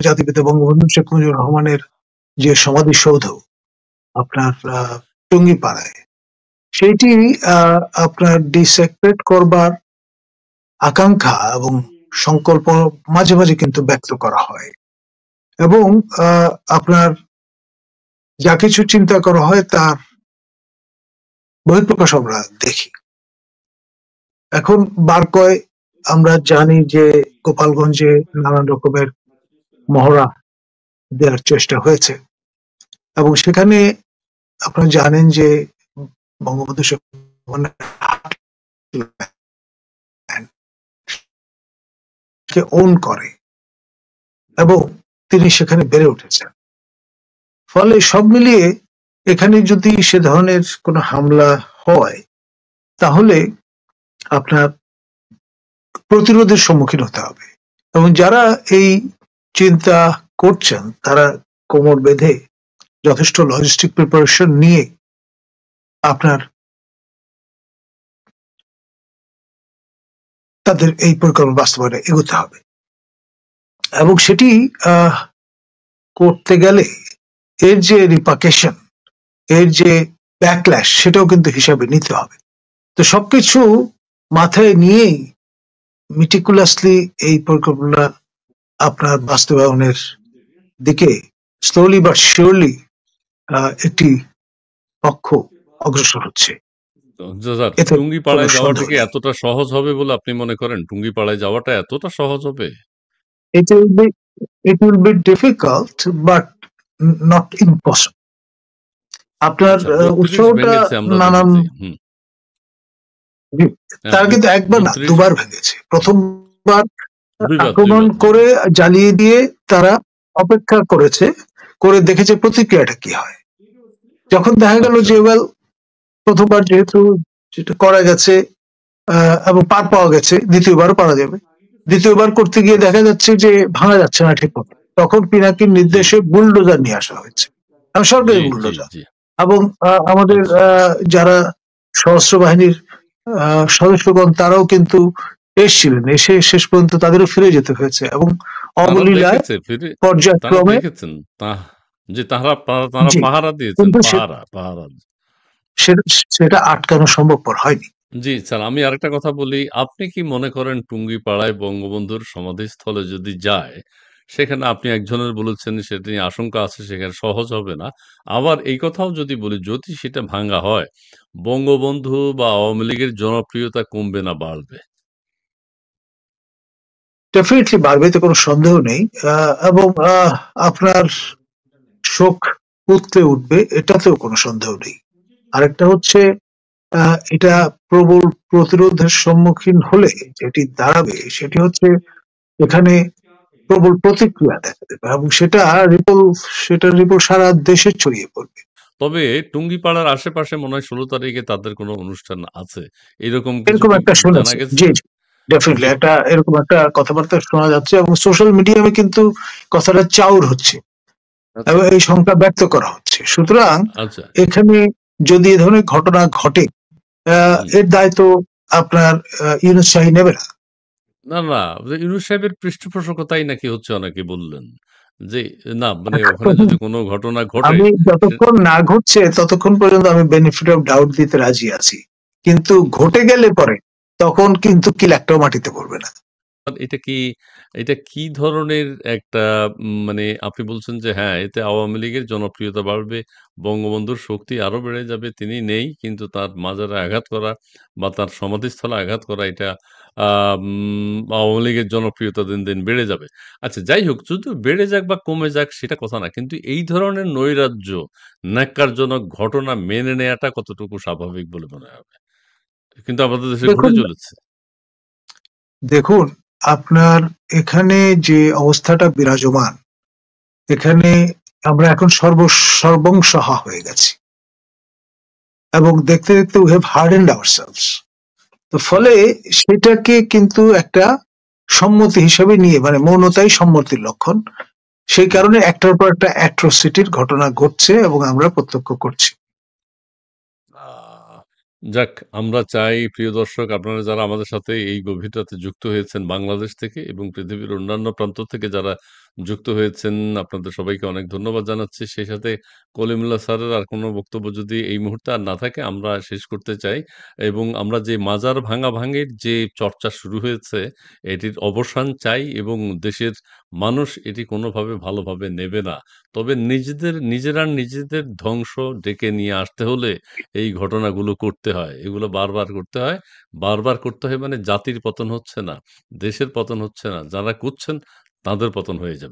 জাতিপিতা বঙ্গবন্ধু শেখ মুজিবুর রহমানের যে সমাধিসৌধ আপনার টুঙ্গিপাড়ায়, সেইটি আপনার ডিসেক্রেট করবার আকাঙ্ক্ষা এবং সংকল্প মাঝে মাঝে কিন্তু ব্যক্ত করা হয়, এবং আপনার যা কিছু চিন্তা করা হয় তার বহিঃপ্রকাশ আমরা দেখি। এখন বারকয় আমরা জানি যে গোপালগঞ্জে নানান রকমের মহড়া দেওয়ার চেষ্টা হয়েছে, এবং সেখানে আপনারা জানেন যে বঙ্গবন্ধু শেখ কে ওন করে এবং তিনি সেখানে বেড়ে উঠেছেন। ফলে সব মিলিয়ে এখানে যদি সে ধরনের কোনো হামলা হয় তাহলে আপনার প্রতিরোধের সম্মুখীন হতে হবে, এবং যারা এই চিন্তা করছেন তারা কোমর বেঁধে যথেষ্ট লজিস্টিক প্রিপারেশন নিয়ে আপনার তাদের এই পরিকল্পনা বাস্তবায়নে এগোতে হবে, এবং সেটি করতে গেলে এর যে রিপাকেশন, এর যে ব্যাকল্যাশ, সেটাও কিন্তু হিসাবে নিতে হবে। তো সবকিছু মাথায় নিয়েই মিটিকুলাসলি এই পরিকল্পনা আপনার বাস্তবায়নের দিকে স্লোলি বাট শিওরলি একটি পক্ষ অগ্রসর হচ্ছে। টুঙ্গিপাড়ায় যাওয়াটা কি এতটা সহজ হবে বলে আপনি মনে করেন? টুঙ্গিপাড়ায় যাওয়াটা এতটা সহজ হবে? It will be difficult but not impossible. আপনার উৎসবটা নানান, তার কিন্তু একবার না দুবার ভেঙেছে। প্রথমবার আক্রমণ করে জ্বালিয়ে দিয়ে তারা অপেক্ষা করেছে, করে দেখেছে প্রতিক্রিয়াটা কি হয়। যখন দেখা গেল যে ওয়েল প্রথমবার যেহেতু যেটা করা গেছে এবং পার পাওয়া গেছে, দ্বিতীয়বারও পারা যাবে। দ্বিতীয়বার করতে গিয়ে দেখা যাচ্ছে যে ভাঙা যাচ্ছে না ঠিক মতো, তখন পিনাকির নির্দেশে বুলডোজার নিয়ে আসা হয়েছে, সরকারি বুলডোজার, এবং আমাদের যারা সশস্ত্র বাহিনীর সদস্যগণ তারাও কিন্তু এসেছিলেন, এসে শেষ পর্যন্ত তাদেরও ফিরে যেতে হয়েছে, এবং অবলীলায় পর্যায়ক্রমে সেটা আটকানো সম্ভবপর হয়নি। জি স্যার, আমি আরেকটা কথা বলি, আপনি কি মনে করেন টুঙ্গিপাড়ায় বঙ্গবন্ধুর সমাধিস্থলে যদি যায়, সেখানে আপনি একজনের বলেছেন সেটা নিয়ে আশঙ্কা আছে সেখানে সহজ হবে না, আবার এই কথাও যদি বলি যদি সেটা ভাঙ্গা হয় বঙ্গবন্ধু বা আওয়ামী লীগের জনপ্রিয়তা কমবে না বাড়বে? ডেফিনেটলি বাড়বে, তো কোনো সন্দেহ নেই, এবং আপনার শোক উঠতে উঠবে, এটাতেও কোনো সন্দেহ নেই। আরেকটা হচ্ছে এটা প্রবল প্রতিরোধের সম্মুখীন হলে যেটি দাঁড়াবে সেটি হচ্ছে এখানে প্রবল প্রতিক্রিয়া দেখা দেবে, এবং সেটা রিপোর্ট সারা দেশে ছড়িয়ে পড়বে। তবে টুঙ্গিপাড়ার আশেপাশে মনে হয় 16 তারিখে তাদের কোনো অনুষ্ঠান আছে, এরকম একটা শুনেছি। জি জি, ডেফিনেটলি একটা এরকম একটা কথাবার্তা শোনা যাচ্ছে, এবং সোশ্যাল মিডিয়ামে কিন্তু কথাটা চাউর হচ্ছে এবং এই সংখ্যা ব্যক্ত করা হচ্ছে। সুতরাং এখানে যদি এ ধরনের ঘটনা ঘটে, এর দায়িত্ব আপনার ইউনূস শাহী নেবে না। না না, ইউনূস সাহেবের পৃষ্ঠপোষকতাই নাকি হচ্ছে, অনেকে বললেন যে না, মানে ওখানে যদি কোনো ঘটনা ঘটে, আমি যতক্ষণ না ঘটছে ততক্ষণ পর্যন্ত আমি বেনিফিট অফ ডাউট দিতে রাজি আছি, কিন্তু ঘটে গেলে পরে তখন কিন্তু কিল একটাও মাটিতে পড়বে না। এটা কি ধরনের একটা মানে আপনি বলছেন যে হ্যাঁ, এতে আওয়ামী লীগের জনপ্রিয়তা বাড়বে, বঙ্গবন্ধুর শক্তি আরো বেড়ে যাবে, তিনি নেই কিন্তু তার মাজারে আঘাত করা বা তার সমাধিস্থলে আঘাত করা, এটা আওয়ামী লীগের জনপ্রিয়তা দিন দিন বেড়ে যাবে। আচ্ছা যাই হোক, যদি বেড়ে যাক বা কমে যাক সেটা কথা না, কিন্তু এই ধরনের নৈরাজ্য, ন্যাক্কারজনক ঘটনা মেনে নেওয়াটা কতটুকু স্বাভাবিক বলে মনে হবে? কিন্তু আমাদের দেশে ঘটে চলেছে। দেখুন, আপনার এখানে যে অবস্থাটা বিরাজমান, এখানে আমরা এখন সর্বংসহা হয়ে গেছি, এবং দেখতে দেখতে উই হ্যাভ হার্ডেন্ড আওয়ারসেলভস। তো ফলে সেটাকে কিন্তু একটা সম্মতি হিসেবে নিয়ে, মানে মৌনতাই সম্মতির লক্ষণ, সেই কারণে একটার পর একটা অ্যাট্রোসিটির ঘটনা ঘটছে এবং আমরা প্রত্যক্ষ করছি। যাক, আমরা চাই প্রিয় দর্শক আপনারা যারা আমাদের সাথে এই গভীর রাতে যুক্ত হয়েছেন বাংলাদেশ থেকে এবং পৃথিবীর অন্যান্য প্রান্ত থেকে যারা যুক্ত হয়েছেন আপনাদের সবাইকে অনেক ধন্যবাদ জানাচ্ছি। সেই সাথে কলিমুল্লাহ স্যারের আর কোনো বক্তব্য যদি এই মুহূর্তে আর না থাকে আমরা শেষ করতে চাই এবং আমরা যে মাজার ভাঙাভাঙির যে চর্চা শুরু হয়েছে এটির অবসান চাই এবং দেশের মানুষ এটি কোনোভাবে ভালোভাবে নেবে না। তবে নিজেদের ধ্বংস ডেকে নিয়ে আসতে হলে এই ঘটনাগুলো করতে হয়। এগুলো বারবার করতে হয়। বারবার করতে হয় মানে জাতির পতন হচ্ছে না, দেশের পতন হচ্ছে না। যারা করছেন তাদের পতন হয়ে যাবে।